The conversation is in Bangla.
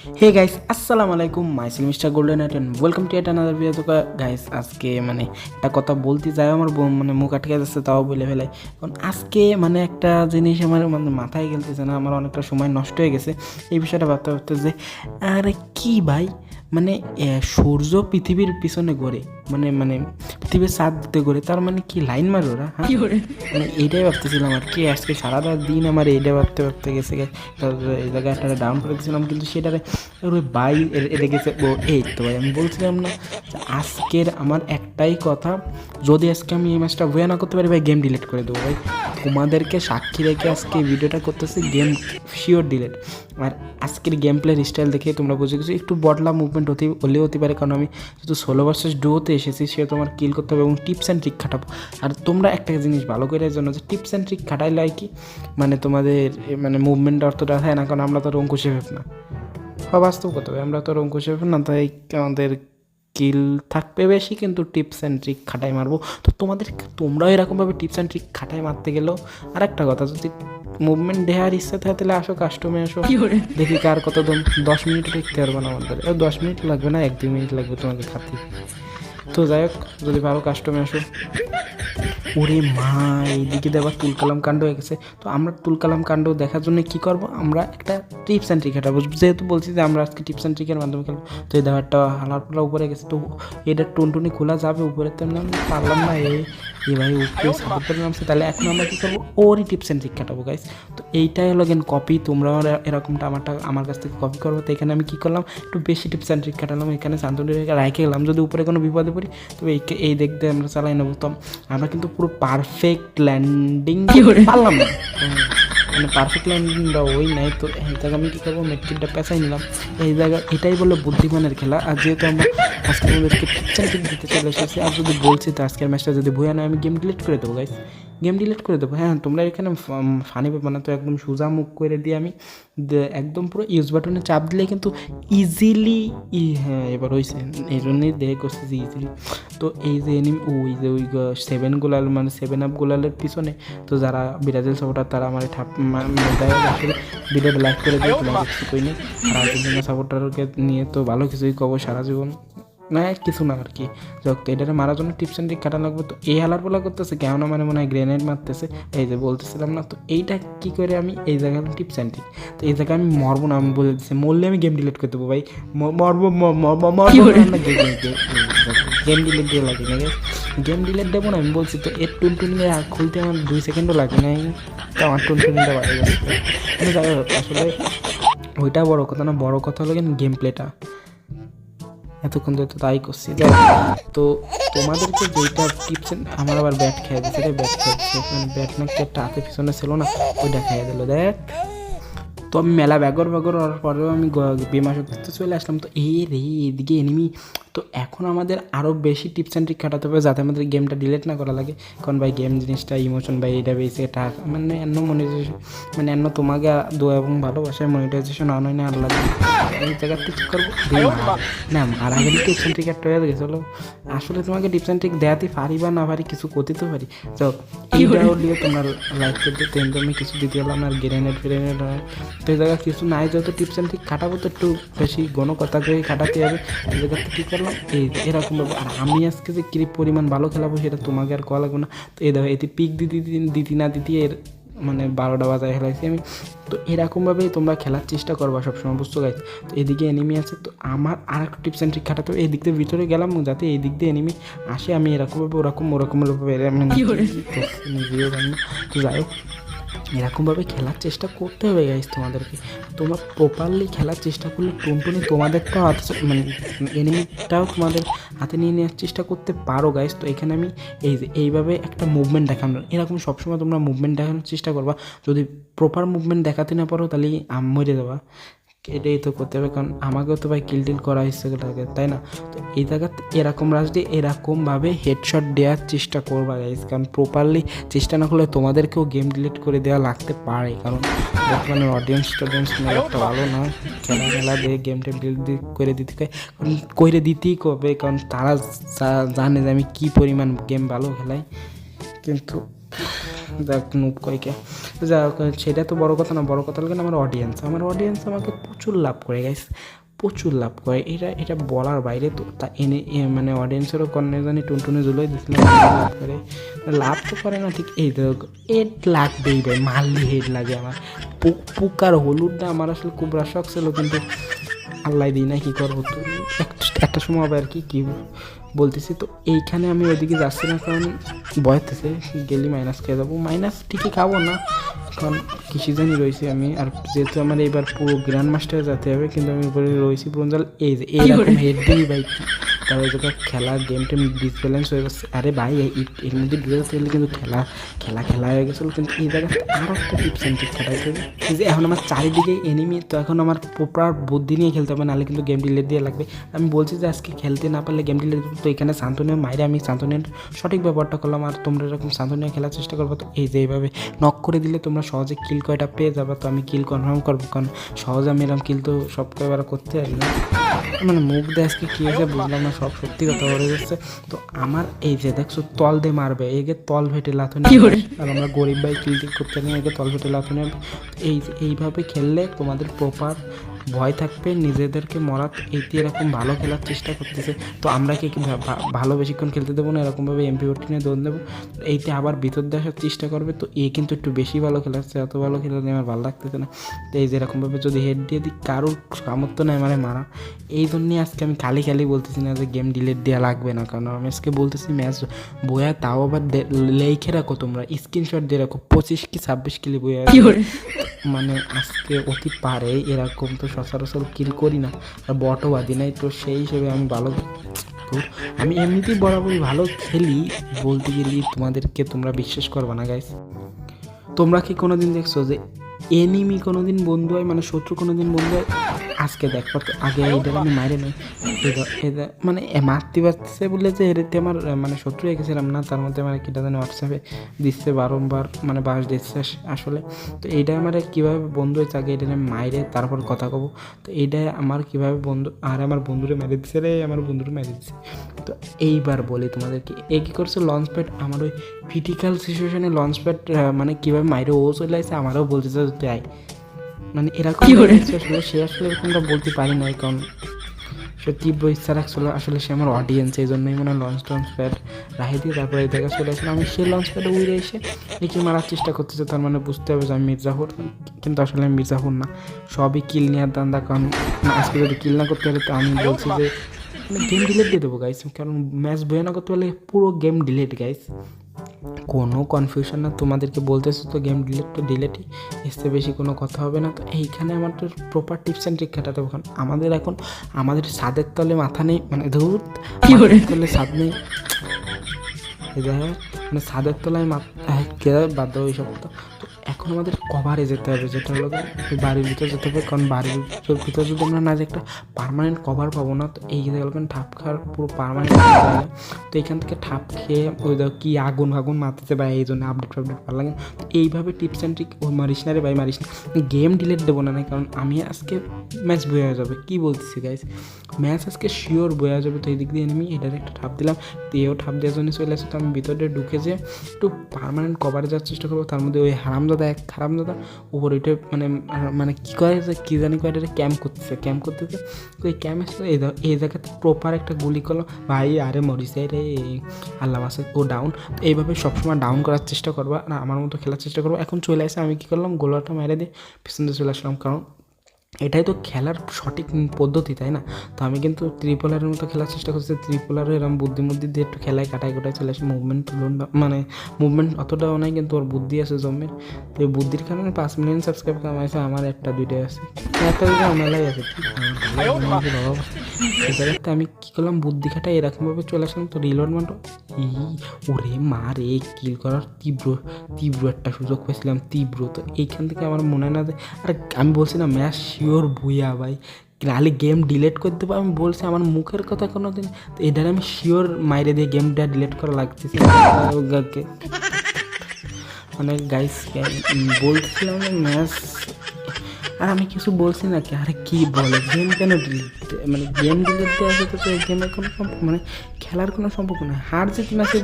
হে গাইস, আসসালামু আলাইকুম। Myself mister Golden and welcome to at another video. তো গাইস, আজকে একটা কথা বলতে যাই আমার মুখ আটকে যাচ্ছে, তাও বলে ফেলাই। কারণ আজকে একটা জিনিস আমার মাথায় খেলতেছে না, আমার অনেকটা সময় নষ্ট হয়ে গেছে এই বিষয়টা ভাবতে ভাবতে যে আরে কি ভাই, সূর্য পৃথিবীর পিছনে ঘোরে, পৃথিবীর চাঁদ দিতে ঘোরে, তার কি লাইন মারে ওরা? হ্যাঁ, এইটাই ভাবতেছিলাম আর কি। আজকে সারাটা দিন আমার এইটা ভাবতে ভাবতে গেছে। এই জায়গায় একটা ডাউন করে দিয়েছিলাম, কিন্তু সেটারে ওই বাই এটা গেছে। এই তো ভাই, আমি বলছিলাম না যে আজকের আমার একটাই কথা, যদি আজকে আমি এই ম্যাচটা ওয়ে না করতে পারি ভাই, গেম ডিলিট করে দেবো ভাই। তোমাদেরকে সাক্ষী রেখে আজকে ভিডিওটা করতেছি, গেম শিওর ডিলিট। আর আজকের গেম প্লের স্টাইল দেখে তোমরা বুঝে গেছো একটু বদলা মুভমেন্ট হলেও হতে পারে, কারণ আমি যেহেতু সোলো ভার্সেস ডুয়োতে এসেছি, সে তোমার কিল করতে হবে এবং টিপস অ্যান্ড ট্রিক খাটাবো। আর তোমরা একটা জিনিস ভালো করে জন্য যে টিপস অ্যান্ড ট্রিক খাটাইলে হয় কি, তোমাদের মুভমেন্টটা অর্থটা হয় না, কারণ আমরা তো রঙ্কুশে ভেব না, বাস্তব কথা হবে, আমরা তো রঙ্কুশে ভেব না, তাই আমাদের কিল থাকবে বেশি, কিন্তু টিপস অ্যান্ড ট্রিক খাটাই মারবো। তো তোমরাও এরকমভাবে টিপস অ্যান্ড ট্রিক খাটাই মারতে গেলেও আর একটা কথা, যদি মুভমেন্ট দেওয়ার ইচ্ছা থাকে তাহলে আসো, কাস্টমে আসো, দেখি কার কত দম। 10 মিনিট দেখতে পারবো না আমাদের, 10 মিনিট লাগবে না, 1-2 মিনিট লাগবে তোমাকে খাতি। তো যাই হোক, যদি পারো কাস্টমে আসো। ওরে মা, এইদিকে আবার তুলকালাম কাণ্ড হয়ে গেছে। তো আমরা তুলকালাম কাণ্ড দেখার জন্য কি করব, আমরা একটা টিপস অ্যান্ড ট্রিক খাটাবো, যেহেতু বলছি যে আমরা আজকে টিপস অ্যান্ড ট্রিকের মাধ্যমে খেলবো। তো এই দেওয়ারটা হালার পালা উপরে গেছে, তো এটা টুনটুনি খোলা যাবে উপরে, তো আমি পারলাম না। এই ভাই উপরে সাপোর্ট করে নামছে, তাহলে এখন আমরা কী করবো, ওরই টিপস অ্যান্ড ট্রিক খাটাবো গাইস। তো এইটাই হলো গেন কপি, তোমরাও এরকমটা আমার কাছ থেকে কপি করবো। তো এখানে আমি কী করলাম, একটু বেশি টিপস অ্যান্ড ট্রিক খাটালাম, এখানে শান্তনু রাখে গেলাম, যদি উপরে কোনো বিপদে পড়ি তবে এই দেখতে আমরা চালাই নেবো। তো আমরা কিন্তু পুরো পারফেক্ট ল্যান্ডিং পারলাম না, পারফেক্ট ল্যান্ডিংটা ওই নাই। তো এই জায়গায় আমি কী করবো, মেটকিটটা পেঁচাই নিলাম। এই জায়গায় এটাই বলে বুদ্ধিমানের খেলা। আর যেহেতু আমরা আজকে আমাদেরকে টিপস দিতে চলে এসেছি, আর যদি বলছি তো আজকের ম্যাচটা যদি ভুয়া নয়, আমি গেম ডিলিট করে দেবো গাইস, গেম ডিলিট করে দেবো। হ্যাঁ, তোমরা এখানে ফানি পাবে না। তো একদম সোজা মুখ করে দিয়ে আমি একদম পুরো ইউজ বাটনে চাপ দিলে কিন্তু ইজিলি, হ্যাঁ এবার হয়েছে, এই জন্যই দেখে করতেছি ইজিলি। তো এই যে ওই 7 গোলাল 7 আপ গোলালের পিছনে, তো যারা ব্রাজিল সাপোর্টার তারা আমার আসলে ভিডিওটা লাইক করে দিয়ে তোমার কিছু কই নেই। আর আর্জেন্টিনা সাপোর্টারকে নিয়ে তো ভালো কিছুই কব সারা জীবন, না কিছু না আর কি। যাক, তো এটারে মারার জন্য টিপস অ্যান্ড ট্রিক কাটা লাগবে। তো এই হালার পোলা করতেছে কেমন, মনে হয় গ্রেনেড মারতেছে, এই যে বলতেছিলাম না। তো এইটা কী করে আমি এই জায়গায় টিপস অ্যান্ড ট্রিক, তো এই জায়গায় আমি মরবো না, আমি বলে দিচ্ছি, মরলে আমি গেম ডিলিট করে দেবো ভাই, মরবো না, গেম ডিলিট দিয়ে লাগে না, গেম ডিলিট দেবো না আমি বলছি। তো এর টুনটুনি খুলতে আমার 2 সেকেন্ডও লাগে না, তো আমার টুনটুনিটা বাড়ে গেছে। কিন্তু যাই হোক, আসলে ওইটা বড় কথা না, বড় কথা হলো গেম প্লেটা। এতক্ষণ তো তাই করছি। তো তোমাদেরকে যেইটা টিপস, আমার আবার ব্যাট খেয়ে দিচ্ছে রে, ব্যাট খেয়ে দিচ্ছে, ব্যাট না একটা হাতে পিছনে ছিল না, ওইটা খেয়ে দিল দেখ। তো আমি মেলা ব্যাগর হওয়ার পরেও আমি বিমা শক্তিতে চলে আসলাম। তো এদিকে এনিমি। তো এখন আমাদের আরও বেশি টিপস অ্যান্ড ট্রিক খাটাতে হবে, যাতে আমাদের গেমটা ডিলিট না করা লাগে। কারণ ভাই গেম জিনিসটা ইমোশন ভাই, এটা বেশি এটা এন্ন মনিটাইজেশন, এন্ন তোমাকে দোয়া এবং ভালোবাসায় মনিটাইজেশন অন হয় না আল্লাহ। এই জায়গাতে কী করবো না, আর আগে টিপস অ্যান্ড ট্রিক একটা হয়ে গেছিলো। আসলে তোমাকে টিপস অ্যান্ড ট্রিক দেখাতে পারি বা না পারি, কিছু করতে তো পারি। তো এইটা হলেও তোমার লাইক করতে তেমনি আমি কিছু দিতে গেলাম, আর গ্রেনেড হয়। তো এই জায়গায় কিছু নাই, যত টিপস অ্যান্ড ট্রিক খাটাবো তো একটু বেশি কথা করে খাটাতে হবে। এই জায়গাতে কী করলাম, এরকমভাবে। আর আমি আজকে যে কী পরিমাণ ভালো খেলাবো সেটা তোমাকে আর কয়া লাগবে না। তো এই দেখো, এতে পিক দিতে না দিতে এর 12টা বাজায় খেলাইছি আমি। তো এরকমভাবেই তোমরা খেলার চেষ্টা করবা সবসময়, বুঝতে গাইছ। তো এদিকে এনিমি আছে, তো আমার আর একটু টিপস অ্যান্ড ট্রিক খাটাতে হবে। এই দিক দিয়ে ভিতরে গেলাম, যাতে এই দিক দিয়ে এনিমি আসে, আমি এরকমভাবে ওরকমভাবে নিজেও জানি না। তো যাই হোক, এরকমভাবে খেলার চেষ্টা করতে হবে গাইস তোমাদেরকে। তোমরা প্রপারলি খেলার চেষ্টা করলে টুনটুনি তোমাদেরটাও হাতে, এনিমিটাও তোমাদের হাতে নিয়ে নেওয়ার চেষ্টা করতে পারো গাইস। তো এখানে আমি এইভাবে একটা মুভমেন্ট দেখানোর, এরকম সবসময় তোমরা মুভমেন্ট দেখানোর চেষ্টা করবা। যদি প্রপার মুভমেন্ট দেখাতে না পারো তাহলে মরে যাবা। এটাই তো করতে হবে, কারণ আমাকেও তো ভাই কিল করা ইচ্ছে লাগে, তাই না? তো এই জায়গাতে এরকম রাশ দিয়ে এরকমভাবে হেডশট দেওয়ার চেষ্টা করবা গাইজ, কারণ প্রপারলি চেষ্টা না করলে তোমাদেরকেও গেম ডিলিট করে দেওয়া লাগতে পারে। কারণ বর্তমানে অডিয়েন্স একটা ভালো নয়, খেলা দিয়ে গেমটা ডিলিট করে দিতেই করবে, কারণ তারা জানে যে আমি কী পরিমাণ গেম ভালো খেলাই। কিন্তু যাক নুব কয়কে যা হোক, সেটা তো বড় কথা না। বড় কথা হলো আমার অডিয়েন্স আমাকে প্রচুর লাভ করে গাইস, প্রচুর লাভ করে। এটা বলার বাইরে। তো তা মানে অডিয়েন্সেরও কর্নে জানি টুনটুনে জুলোই দিচ্ছিলাম লাভ করে। লাভ তো করে না ঠিক, এই তো হেড লাগবেই ভাই, মারলি হেড লাগে আমার। পুকার হলুদটা আমার আসলে খুব শখ ছিল, কিন্তু আল্লাহ দিই না, কী করবো। তো একটা সময় আবার কি বলতেছি। তো এইখানে আমি ওইদিকে যাচ্ছি না, কারণ বয়াতেছে গেলি মাইনাস খেয়ে যাবো। মাইনাস ঠিকই খাবো না, কারণ কৃষি জানি রয়েছি আমি। আর যেহেতু আমার এইবার পুরো গ্র্যান্ড মাস্টারে যেতে হবে, কিন্তু আমি উপরে রয়েছি ব্রোঞ্জাল। এইরকম হেড দিই ভাই, তারপরে যেটা খেলা গেম টেম ডিসব্যালেন্স হয়ে গেছে। আরে ভাই এর মধ্যে ঢুকে যেতে গেলে কিন্তু খেলা হয়ে গেছিলো। কিন্তু এই জায়গাতে আরও একটা টিপস অ্যান্ড ট্রিক খাটাইতে হবে যে এখন আমার চারিদিকে এনিমি, তো এখন আমার প্রপার বুদ্ধি নিয়ে খেলতে হবে, নাহলে কিন্তু গেম ডিলেট দিয়ে লাগবে। আমি বলছি যে আজকে খেলতে না পারলে গেম ডিলেট। তো এখানে শান্তনীয় মাইরে আমি শান্তনীয় সঠিক ব্যবহারটা করলাম, আর তোমরা এরকম শান্তনীয় খেলার চেষ্টা করবো। তো এই যে এইভাবে নক করে দিলে তোমরা সহজে কিল কয়টা পেয়ে যাবে। তো আমি কিল কনফার্ম করবো, কারণ সহজে আমি এরকম কিল তো সব কয়বার করতে পারি না। মানে মুখ দিয়ে আজকে কী হয়েছে বুঝলাম না, সব সত্যি কথা বলে যাচ্ছে। তো আমার এই যে দেখছো তল দিয়ে মারবে, একে তল ভেটে লাথুনি, আর আমরা গরিব ভাই কিল টিক করতে নিয়ে একে তল ভেটে লাথুনি। এইভাবে খেললে তোমাদের প্রপার ভয় থাকবে নিজেদেরকে মরাত। এইটি এরকম ভালো খেলার চেষ্টা করতেছে, তো আমরা কি ভালো বেশিক্ষণ খেলতে দেবো না, এরকমভাবে MP14 নিয়ে দৌড় দেবো। এইতে আবার ভিতর দিয়ে আসার চেষ্টা করবে। তো কিন্তু একটু বেশি ভালো খেলাচ্ছে, এত ভালো খেলে আমার ভালো লাগতেছে না। তো এই যে এরকমভাবে যদি হেড দিয়ে দিই, কারোর সামর্থ্য নেই মানে মারা। এই জন্যই আজকে আমি খালি বলতেছি না যে গেম ডিলেট দেওয়া লাগবে না, কারণ আমি আজকে বলতেছি ম্যাচ বইয়া তাও আবার লেখে রাখো, তোমরা স্ক্রিনশট দিয়ে রাখো 25 কি 26 কিলি বইয়া। মানে আজকে অতি পারে এরকম তো সচরাচর কিল করি না, আর বটও বাদি নাই। তো সেই হিসেবে আমি ভালো, আমি এমনিতেই বরাবরই ভালো খেলি বলতে গেলে। তোমরা বিশ্বাস করবে না গাইস। তোমরা কি কোনোদিন দেখছো যে এনিমি কোনোদিন বন্ধু হয়, মানে শত্রু কোনোদিন বন্ধু হয়? আজকে দেখো, আগে এইটার আমি মাইরে নেই, মানে মারতে পারতেছে বলে যে এতে আমার মানে শত্রু হয়ে গেছিলাম না। তার মধ্যে আমার কিটা জানি হোয়াটসঅ্যাপে দিচ্ছে বারংবার, মানে বাস দিচ্ছে আসলে। তো এইটা আমার কীভাবে বন্ধু হয়েছে, আগে এটা আমি মাইরে তারপর কথা কব। তো এইটাই আমার কীভাবে বন্ধু, আর আমার বন্ধুরে মেরে দিচ্ছে রে, আমার বন্ধুরে মেরে দিচ্ছে। তো এইবার বলি তোমাদেরকে, এ কী করছে লঞ্চ প্যাড, আমার ওই ক্রিটিক্যাল সিচুয়েশনে লঞ্চ প্যাড মানে কীভাবে মাইরে ও চলে আসছে, আমারও বলতেছে তাই। মানে এরকম আসলে সে আসলে এরকমটা বলতে পারি না, কারণ সে তীব্র ইচ্ছা রাখছিল। আসলে সে আমার অডিয়েন্স, এই জন্যই মানে লঞ্চ প্যাড রাখি দিয়ে তারপরে এই জায়গায় চলে আসলে আমি সেই লঞ্চ প্যাডে উড়ে এসে একে মারার চেষ্টা করতেছে। তার মানে বুঝতে হবে যে আমি মির্জাফর, কিন্তু আসলে আমি মির্জাফর না, সবই কিল নেওয়ার দান্দা। কারণ আজকে যদি কিল না করতে পারি, তো আমি বলছি যে মানে গেম ডিলেট দিয়ে দেবো গাইস, কারণ ম্যাচ বয়ে না করতে পারলে পুরো গেম ডিলেট গাইস। কোনো কনফিউশন না, তোমাদেরকে বলতেছো তো গেম ডিলেট তো ডিলেটই, এসে বেশি কোনো কথা হবে না। তো এইখানে আমাদের প্রপার টিপস অ্যান্ড ট্রিক খাটাতে হবে। কারণ আমাদের ছাদের তলে মাথা নেই, মানে ধূত তলে ছাদ নেই, মানে ছাদের তলায় মাথা বাধ্য ওইসব কথা। তো এখন আমাদের কভারে যেতে হবে, যেটা হলো বাড়ির ভিতরে যেতে হবে, কারণ বাড়ির ভিতরে যদি আমরা না যে একটা পারমানেন্ট কভার পাবো না। তো এই গেল ঠাপ খাওয়ার পুরো পারমানেন্ট। তো এখান থেকে ঠাপ খেয়ে ওই কি আগুন মারতেছে বা এই জন্য আপডেট ভালো লাগে। তো এইভাবে টিপস অ্যান্ড ট্রিক, ওই মারিস না রে ভাই, মারিস না, গেম ডিলেট দেবো না, কারণ আমি আজকে ম্যাচ বয়ে হয়ে যাবে। কী বলতেছি গাইস, ম্যাচ আজকে শিওর বয়ে যাবে। তো এই দিক দিয়ে আমি এটার একটা ঠাপ দিলাম, এও ঠাপ দেওয়ার জন্য চলে আসে। তো আমি ভিতরে ঢুকে যে একটু পারমানেন্ট কভারে যাওয়ার চেষ্টা করবো। তার মধ্যে ওই হারামজাদা উপর ওইটা মানে কী করে যে কী জানি করে এটা ক্যাম্প করতেছে। তো এই ক্যাম্প এসে এই জায়গাতে প্রপার একটা গুলি করলো ভাই, আরে মরিস রে আল্লাহ মাসে ও ডাউন। তো এইভাবে সবসময় ডাউন করার চেষ্টা করবো, আর আমার মতো খেলার চেষ্টা করবো। এখন চলে আসে, আমি কী করলাম, গোলাটা মেরে দিয়ে পিছন দিয়ে চলে আসলাম, কারণ এটাই তো খেলার সঠিক পদ্ধতি, তাই না? তো আমি কিন্তু ত্রিপোলারের মতো খেলার চেষ্টা করছি। ত্রিপোলারও এরকম বুদ্ধি দিয়ে একটু খেলায় কাটায় চলে আসে। মুভমেন্ট অতটাও নাই, কিন্তু ওর বুদ্ধি আছে জমের। তো এই বুদ্ধির কারণে 5 মিলিয়ন সাবস্ক্রাইব কামাইছে, আমার 1-2 আছে, একটা দুটো মেলাই আছে। সেই জায়গাতে আমি কী করলাম, বুদ্ধি খাটায় এরকমভাবে চলে আসলাম। তো রিলোড মারো, ওরে মা রে, কিল করার তীব্র একটা সুযোগ পেয়েছিলাম, তীব্র। তো এইখান থেকে আমার মনে হয় না যে, আর আমি বলছি না ম্যাচ শিওর ভুইয়া ভাই, নাহলে গেম ডিলেট করে দেবো। আমি বলছি আমার মুখের কথা কোনো দিন, তো এটার আমি শিওর মাইরে দিয়ে গেমটা ডিলেট করা লাগতেছে। মানে গাইস বলছিলাম ম্যাচ, আর আমি কিছু বলছি নাকি, আরে কি বলে গেম কেন ডিলিট, মানে গেম ডিলিট দেওয়া আছে, তো এই গেমের কোনো মানে খেলার কোনো সম্পর্ক নেই। হার জিত ম্যাচে